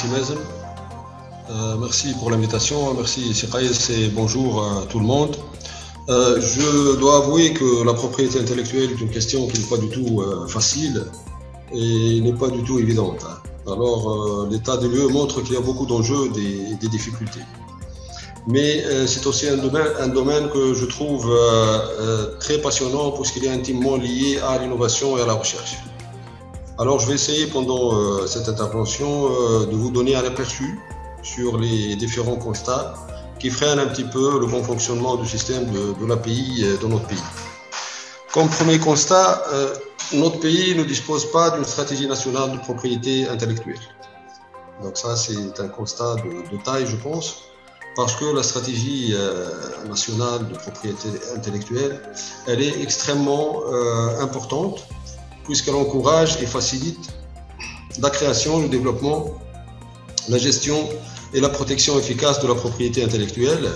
Si Mazen. Merci pour l'invitation, merci Sikaïs et bonjour à tout le monde. Je dois avouer que la propriété intellectuelle est une question qui n'est pas du tout facile et n'est pas du tout évidente. Alors l'état des lieux montre qu'il y a beaucoup d'enjeux et des difficultés. Mais c'est aussi un domaine que je trouve très passionnant puisqu'il est intimement lié à l'innovation et à la recherche. Alors je vais essayer pendant cette intervention de vous donner un aperçu sur les différents constats qui freinent un petit peu le bon fonctionnement du système de l'API dans notre pays. Comme premier constat, notre pays ne dispose pas d'une stratégie nationale de propriété intellectuelle. Donc ça, c'est un constat de taille, je pense, parce que la stratégie nationale de propriété intellectuelle, elle est extrêmement importante, puisqu'elle encourage et facilite la création, le développement, la gestion et la protection efficace de la propriété intellectuelle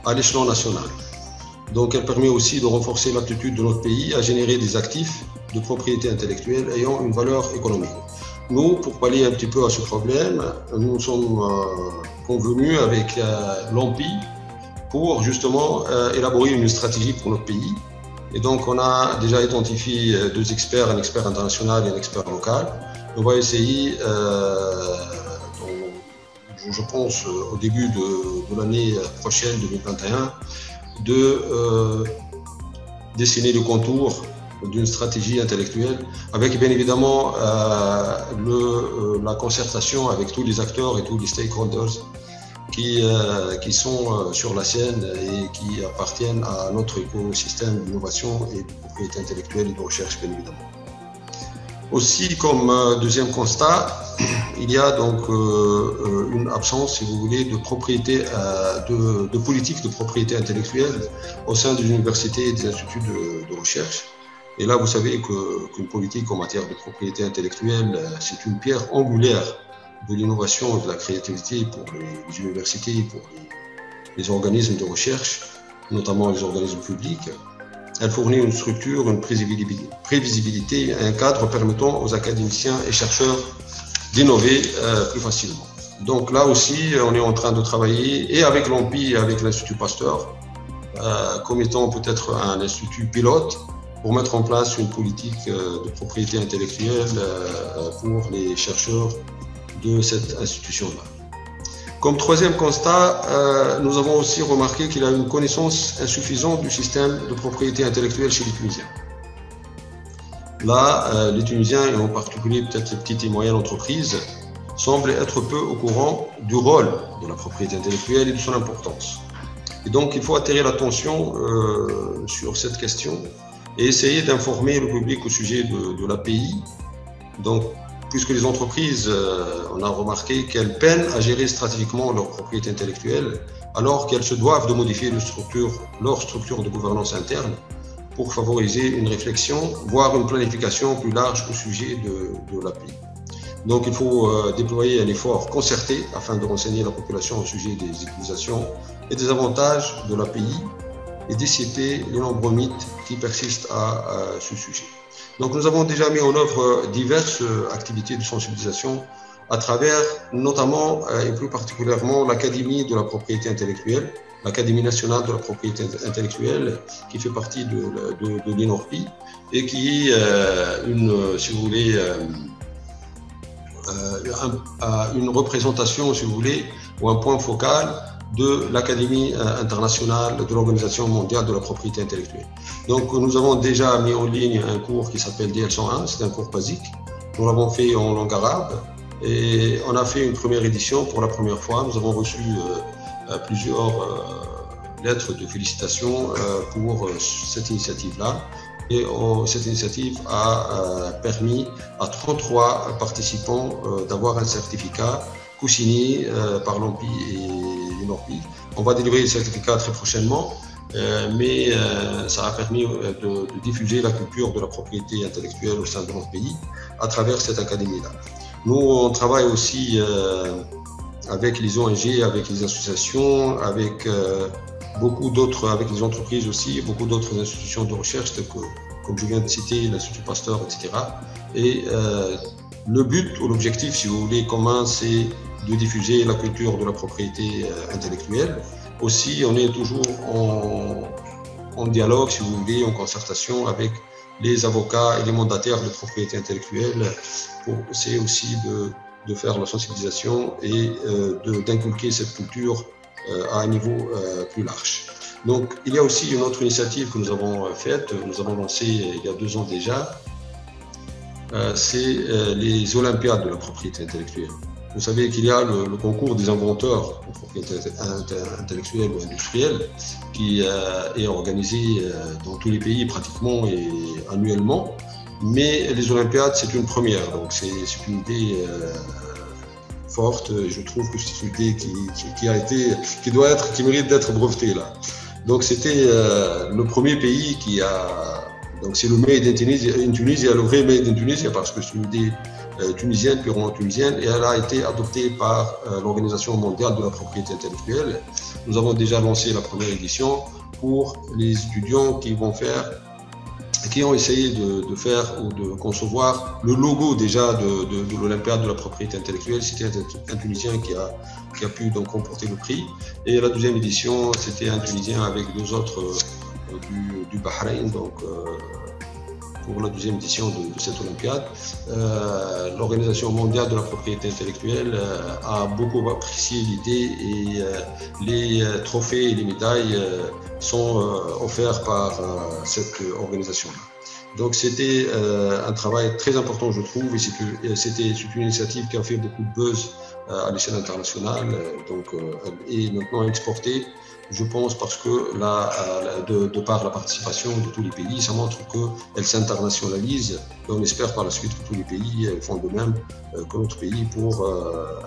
à l'échelon national. Donc elle permet aussi de renforcer l'aptitude de notre pays à générer des actifs de propriété intellectuelle ayant une valeur économique. Nous, pour pallier un petit peu à ce problème, nous sommes convenus avec l'ANPI pour justement élaborer une stratégie pour notre pays. Et donc on a déjà identifié deux experts, un expert international et un expert local. On va essayer, je pense au début de l'année prochaine, 2021, de dessiner le contour d'une stratégie intellectuelle avec bien évidemment la concertation avec tous les acteurs et tous les stakeholders qui sont sur la scène et qui appartiennent à notre écosystème d'innovation et de propriété intellectuelle et de recherche, bien évidemment. Aussi, comme deuxième constat, il y a donc une absence, si vous voulez, de propriété, de politique de propriété intellectuelle au sein des universités et des instituts de recherche. Et là, vous savez qu'une politique en matière de propriété intellectuelle, c'est une pierre angulaire de l'innovation et de la créativité pour les universités, pour les organismes de recherche, notamment les organismes publics. Elle fournit une structure, une prévisibilité, un cadre permettant aux académiciens et chercheurs d'innover plus facilement. Donc là aussi, on est en train de travailler, et avec l'ANPI et avec l'Institut Pasteur, comme étant peut-être un institut pilote, pour mettre en place une politique de propriété intellectuelle pour les chercheurs de cette institution-là. Comme troisième constat, nous avons aussi remarqué qu'il y a une connaissance insuffisante du système de propriété intellectuelle chez les Tunisiens. Là, les Tunisiens, et en particulier peut-être les petites et moyennes entreprises, semblent être peu au courant du rôle de la propriété intellectuelle et de son importance. Et donc, il faut attirer l'attention sur cette question et essayer d'informer le public au sujet de l'API. Donc, puisque les entreprises, on a remarqué qu'elles peinent à gérer stratégiquement leur propriété intellectuelle, alors qu'elles se doivent de modifier leur structure de gouvernance interne pour favoriser une réflexion, voire une planification plus large au sujet de l'API. Donc il faut déployer un effort concerté afin de renseigner la population au sujet des utilisations et des avantages de l'API et dissiper les nombreux mythes qui persistent à ce sujet. Donc nous avons déjà mis en œuvre diverses activités de sensibilisation à travers notamment et plus particulièrement l'Académie de la propriété intellectuelle, l'Académie nationale de la propriété intellectuelle qui fait partie de l'INORPI et qui est si vous voulez, une représentation, si vous voulez, ou un point focal de l'Académie internationale de l'Organisation mondiale de la propriété intellectuelle. Donc nous avons déjà mis en ligne un cours qui s'appelle DL101, c'est un cours basique. Nous l'avons fait en langue arabe et on a fait une première édition pour la première fois. Nous avons reçu plusieurs lettres de félicitations pour cette initiative-là. Et cette initiative a permis à 33 participants d'avoir un certificat co-signé par l'ANPI et l'INORPI. On va délivrer le certificat très prochainement, mais ça a permis de diffuser la culture de la propriété intellectuelle au sein de notre pays à travers cette académie-là. Nous, on travaille aussi avec les ONG, avec les associations, avec beaucoup d'autres, avec les entreprises aussi, beaucoup d'autres institutions de recherche, telles que, comme je viens de citer, l'Institut Pasteur, etc. Et le but ou l'objectif, si vous voulez, commun, c'est de diffuser la culture de la propriété intellectuelle. Aussi, on est toujours en dialogue, si vous voulez, en concertation avec les avocats et les mandataires de propriété intellectuelle pour essayer aussi de faire la sensibilisation et d'inculquer cette culture à un niveau plus large. Donc, il y a aussi une autre initiative que nous avons faite, nous avons lancé il y a 2 ans déjà, c'est les Olympiades de la propriété intellectuelle. Vous savez qu'il y a le concours des inventeurs en propriété intellectuelle ou industrielle qui est organisé dans tous les pays pratiquement et annuellement. Mais les Olympiades, c'est une première, donc c'est une idée forte. Je trouve que c'est une idée qui mérite d'être brevetée là. Donc c'était le premier pays qui a, donc c'est le Made in Tunisie, le vrai Made in Tunisie parce que c'est une idée tunisienne, purement tunisienne, et elle a été adoptée par l'Organisation mondiale de la propriété intellectuelle. Nous avons déjà lancé la première édition pour les étudiants qui ont essayé de faire ou de concevoir le logo déjà de l'Olympiade de la propriété intellectuelle. C'était un Tunisien qui a pu donc remporter le prix. Et la 2e édition, c'était un Tunisien avec 2 autres du Bahreïn. Donc, pour la 2e édition de cette Olympiade, l'Organisation mondiale de la propriété intellectuelle a beaucoup apprécié l'idée et les trophées et les médailles sont offerts par cette organisation-là. Donc c'était un travail très important, je trouve, et c'est une initiative qui a fait beaucoup de buzz à l'échelle internationale, donc elle est maintenant exportée. Je pense parce que de par la participation de tous les pays, ça montre qu'elle s'internationalise et on espère par la suite que tous les pays font de même que notre pays pour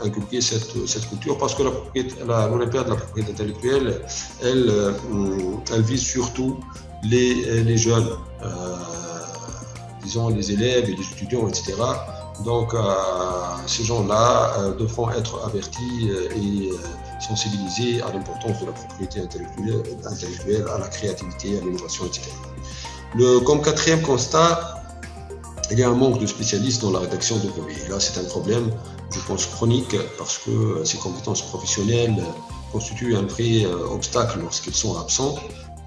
inculquer cette culture parce que l'Olympiade de la propriété intellectuelle, elle vise surtout les jeunes, disons les élèves et les étudiants, etc. Donc ces gens-là devront être avertis et sensibilisés à l'importance de la propriété intellectuelle, à la créativité, à l'innovation, etc. Comme 4e constat, il y a un manque de spécialistes dans la rédaction de brevets. Là, c'est un problème, je pense, chronique parce que ces compétences professionnelles constituent un vrai obstacle lorsqu'ils sont absents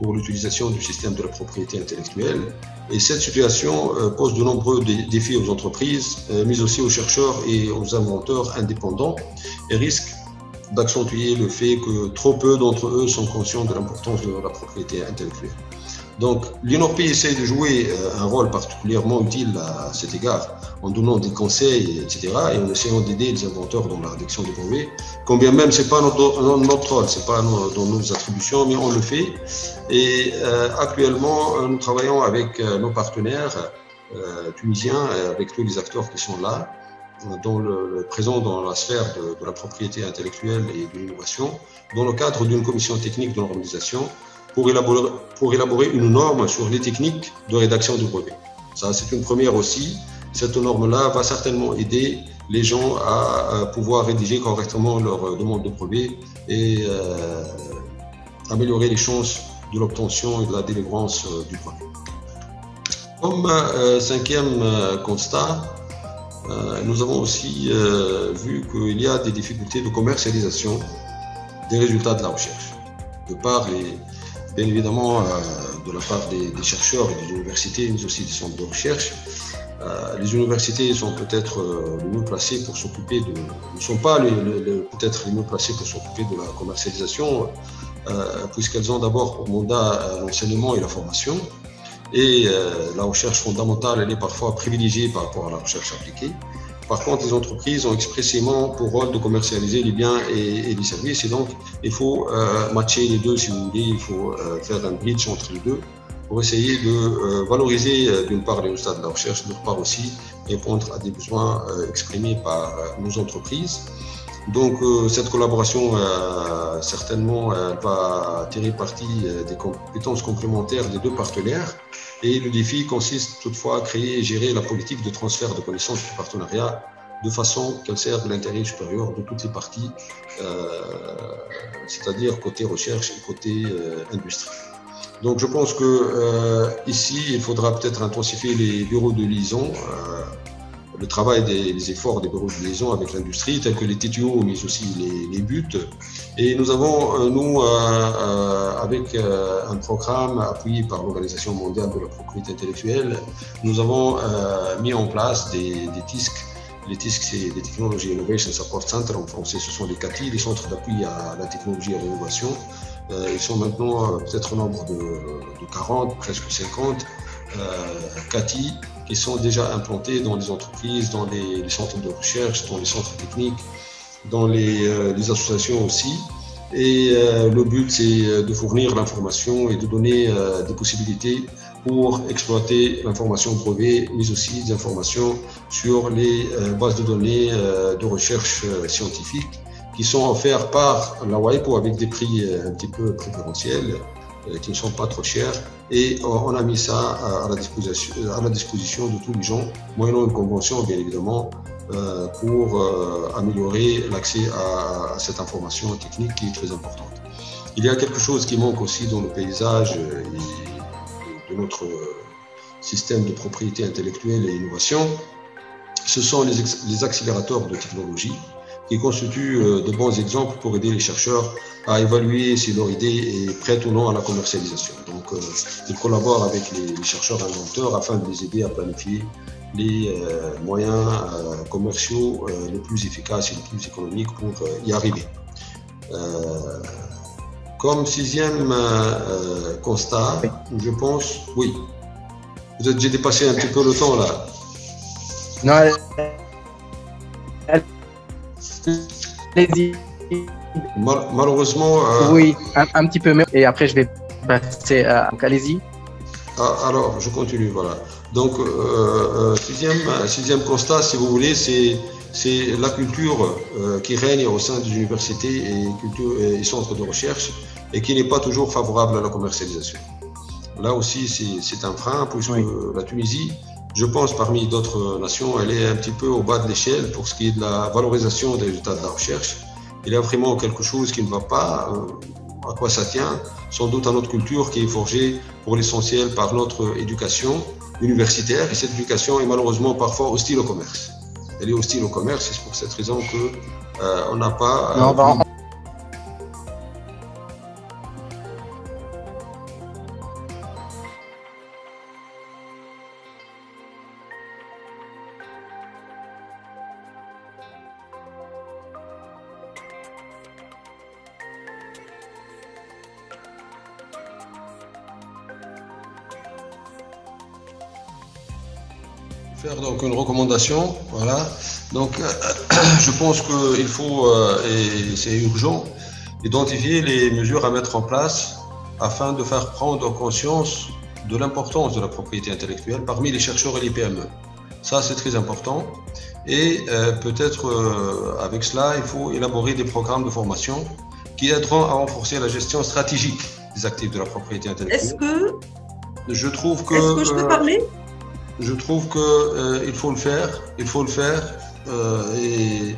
pour l'utilisation du système de la propriété intellectuelle. Et cette situation pose de nombreux défis aux entreprises, mais aussi aux chercheurs et aux inventeurs indépendants et risque d'accentuer le fait que trop peu d'entre eux sont conscients de l'importance de la propriété intellectuelle. Donc, l'INORP essaie de jouer un rôle particulièrement utile à cet égard, en donnant des conseils, etc., et en essayant d'aider les inventeurs dans la rédaction des brevets. Quand bien même, ce n'est pas notre rôle, ce n'est pas dans nos attributions, mais on le fait. Et actuellement, nous travaillons avec nos partenaires tunisiens, avec tous les acteurs qui sont là, présents dans la sphère de la propriété intellectuelle et de l'innovation, dans le cadre d'une commission technique de l'organisation, pour élaborer une norme sur les techniques de rédaction de brevets. Ça, c'est une première aussi. Cette norme-là va certainement aider les gens à pouvoir rédiger correctement leur demande de brevet et améliorer les chances de l'obtention et de la délivrance du brevet. Comme 5e constat, nous avons aussi vu qu'il y a des difficultés de commercialisation des résultats de la recherche. Bien évidemment, de la part des chercheurs et des universités, mais aussi des centres de recherche. Les universités sont peut-être les mieux placées pour s'occuper ne sont pas peut-être les mieux placées pour s'occuper de la commercialisation, puisqu'elles ont d'abord pour mandat l'enseignement et la formation. Et la recherche fondamentale, elle est parfois privilégiée par rapport à la recherche appliquée. Par contre, les entreprises ont expressément pour rôle de commercialiser les biens et les services. Et donc, il faut matcher les deux, si vous voulez. Il faut faire un bridge entre les deux pour essayer de valoriser d'une part les résultats de la recherche, d'autre part aussi répondre à des besoins exprimés par nos entreprises. Donc, cette collaboration, certainement, elle va tirer parti des compétences complémentaires des deux partenaires. Et le défi consiste toutefois à créer et gérer la politique de transfert de connaissances du partenariat de façon qu'elle serve l'intérêt supérieur de toutes les parties, c'est-à-dire côté recherche et côté industrie. Donc je pense que ici, il faudra peut-être intensifier les bureaux de liaison le travail les efforts des bureaux de liaison avec l'industrie, tels que les TTO, mais aussi les buts. Et nous avons, avec un programme appuyé par l'Organisation mondiale de la propriété intellectuelle, nous avons mis en place des TISC. Les TISC, c'est les Technology Innovation Support Center, en français ce sont les CATI, les centres d'appui à la technologie et à l'innovation. Ils sont maintenant peut-être au nombre de 40, presque 50 CATI qui sont déjà implantés dans les entreprises, dans les centres de recherche, dans les centres techniques, dans les associations aussi. Et le but, c'est de fournir l'information et de donner des possibilités pour exploiter l'information brevet, mais aussi des informations sur les bases de données de recherche scientifique qui sont offertes par la WIPO avec des prix un petit peu préférentiels, qui ne sont pas trop chers. Et on a mis ça à la disposition de tous les gens, moyennant une convention, bien évidemment, pour améliorer l'accès à cette information technique qui est très importante. Il y a quelque chose qui manque aussi dans le paysage de notre système de propriété intellectuelle et innovation. Ce sont les accélérateurs de technologie qui constituent de bons exemples pour aider les chercheurs à évaluer si leur idée est prête ou non à la commercialisation. Donc, ils collaborent avec les chercheurs inventeurs afin de les aider à planifier les moyens commerciaux les plus efficaces et les plus économiques pour y arriver. Comme sixième constat, je pense, oui, j'ai dépassé un petit peu le temps là. Non, allez-y. Malheureusement. Oui, un petit peu mieux. Et après, je vais passer à. Allez-y. Alors, je continue, voilà. Donc, sixième constat, si vous voulez, c'est la culture qui règne au sein des universités et centres de recherche et qui n'est pas toujours favorable à la commercialisation. Là aussi, c'est un frein, puisque oui, la Tunisie, je pense, parmi d'autres nations, elle est un petit peu au bas de l'échelle pour ce qui est de la valorisation des résultats de la recherche. Il y a vraiment quelque chose qui ne va pas. À quoi ça tient? Sans doute à notre culture qui est forgée pour l'essentiel par notre éducation universitaire. Et cette éducation est malheureusement parfois hostile au commerce. Elle est hostile au commerce et c'est pour cette raison qu'on n'a pas... faire donc une recommandation, voilà. Donc, je pense qu'il faut, et c'est urgent, identifier les mesures à mettre en place afin de faire prendre conscience de l'importance de la propriété intellectuelle parmi les chercheurs et les PME. Ça, c'est très important. Et peut-être avec cela, il faut élaborer des programmes de formation qui aideront à renforcer la gestion stratégique des actifs de la propriété intellectuelle. Est-ce que je peux parler? Je trouve qu'il faut le faire, et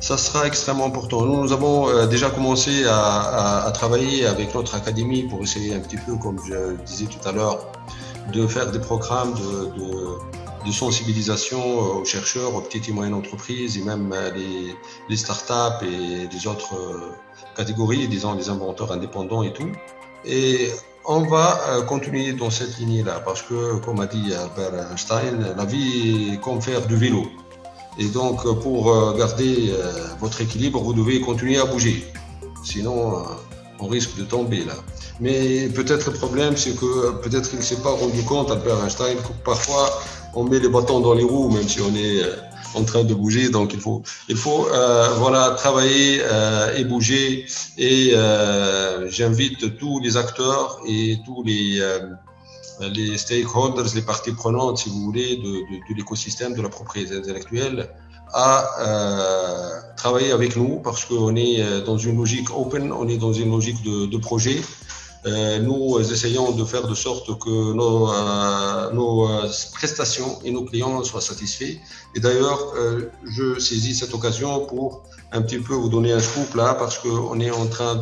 ça sera extrêmement important. Nous avons déjà commencé à travailler avec notre académie pour essayer un petit peu, comme je disais tout à l'heure, de faire des programmes de sensibilisation aux chercheurs, aux petites et moyennes entreprises et même les startups et les autres catégories, disons les inventeurs indépendants et tout. Et on va continuer dans cette lignée-là parce que, comme a dit Albert Einstein, la vie est comme faire du vélo. Et donc, pour garder votre équilibre, vous devez continuer à bouger. Sinon, on risque de tomber là. Mais peut-être le problème, c'est que peut-être qu'il ne s'est pas rendu compte, Albert Einstein, que parfois on met les bâtons dans les roues, même si on est en train de bouger. Donc il faut voilà, travailler et bouger. Et j'invite tous les acteurs et tous les stakeholders, les parties prenantes, si vous voulez, de l'écosystème de la propriété intellectuelle, à travailler avec nous parce qu'on est dans une logique open, on est dans une logique de projet. Nous essayons de faire de sorte que nos prestations et nos clients soient satisfaits. Et d'ailleurs, je saisis cette occasion pour un petit peu vous donner un scoop là, parce qu'on est en train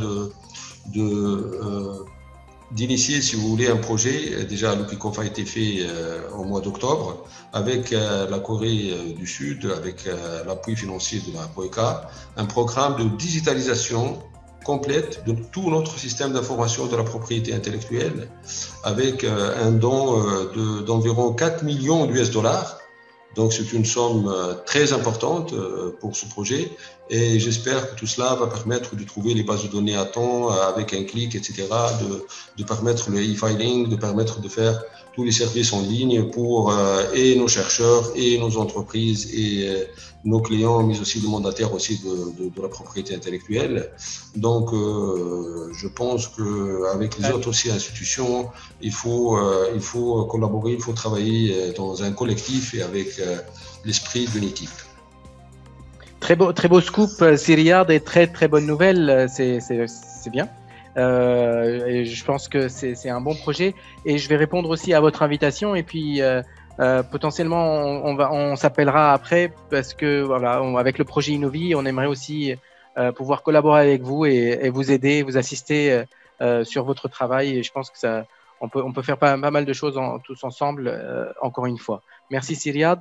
d'initier, si vous voulez, un projet. Déjà, le kick-off a été fait au mois d'octobre avec la Corée du Sud, avec l'appui financier de la POECA, un programme de digitalisation complète de tout notre système d'information de la propriété intellectuelle, avec un don d'environ 4 millions d'US dollars. Donc c'est une somme très importante pour ce projet et j'espère que tout cela va permettre de trouver les bases de données à temps avec un clic, etc., de permettre le e-filing, de permettre de faire tous les services en ligne pour et nos chercheurs et nos entreprises et nos clients, mais aussi les mandataires aussi de la propriété intellectuelle. Donc je pense qu'avec les autres aussi institutions, il faut collaborer, il faut travailler dans un collectif et avec l'esprit d'une équipe. Très beau scoop, Riyad, et très bonne nouvelle, c'est bien. Et je pense que c'est un bon projet et je vais répondre aussi à votre invitation et puis potentiellement on s'appellera après parce que voilà, avec le projet Innovi, on aimerait aussi pouvoir collaborer avec vous et vous aider, vous assister sur votre travail et je pense que on peut faire pas mal de choses tous ensemble encore une fois. Merci Riyad.